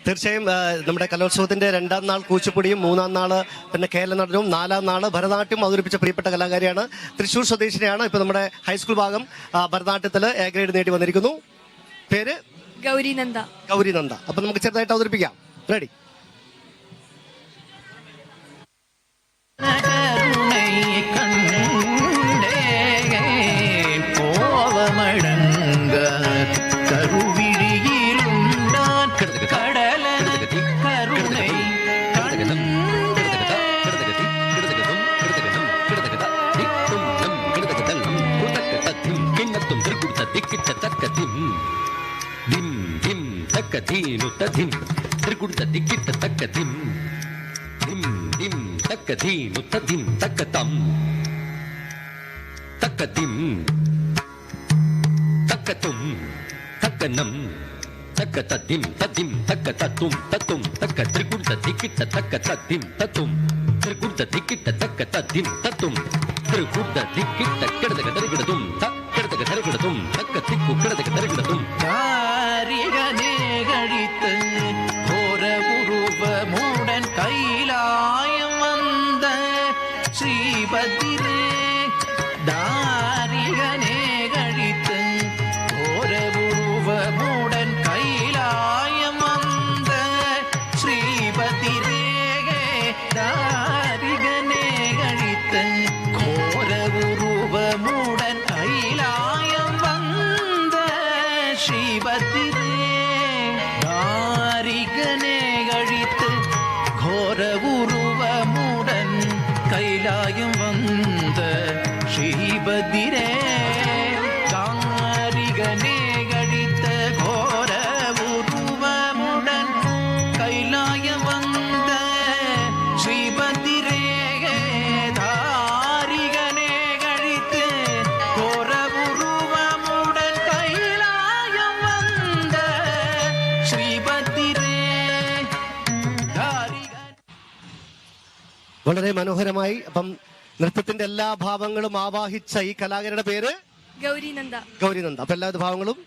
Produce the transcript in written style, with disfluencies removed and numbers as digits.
തീർച്ചയായും നമ്മുടെ കലോത്സവത്തിന്റെ 2ാം നാൾ കൂച്ചിപ്പുടിയും 3ാം നാള് പിന്നെ കേരള നടനവും 4ാം നാള് ഭരതനാട്യം അവതരിപ്പിച്ച പ്രിയപ്പെട്ട കലാകാരിയാണ്. തൃശ്ശൂർ സ്വദേശിനിയാണ്. ഇപ്പൊ നമ്മുടെ ഹൈസ്കൂൾ ഭാഗം ഭരതനാട്യത്തില് എ ഗ്രേഡ് നേടി വന്നിരിക്കുന്നു. പേര് ഗൗരിനന്ദ. ഗൗരിനന്ദ. അപ്പൊ നമുക്ക് ചെറുതായിട്ട് അവതരിപ്പിക്കാം. റെഡി? கைலாயம் வந்த ஸ்ரீபதிரே தாரிகனே கழித்து கோர உருவமுடன் கைலாயம் வந்த ஸ்ரீபதிரே தாரிகனே கழித்து கோர உருவமுடன் கைலாயம் வந்த ஸ்ரீபதிரே தாரிகனே கழித்து கோர உருவமுடன் கைலாயம் வந்த ஸ்ரீபதிரே காரிகனே கழித்த கோர உருவமுடன் கைலாயம் வந்த ஸ்ரீபதிரே தாரிகனே கழித்து கோர உருவமுடன் கைலாயம் வந்த ശ്രീപതിരേ. വളരെ മനോഹരമായി. അപ്പം നൃത്തത്തിന്റെ എല്ലാ ഭാവങ്ങളും ആവാഹിച്ച ഈ കലാകാരിയുടെ പേര് ഗൗരിനന്ദ. ഗൗരിനന്ദ. അപ്പൊ എല്ലാ ഭാവങ്ങളും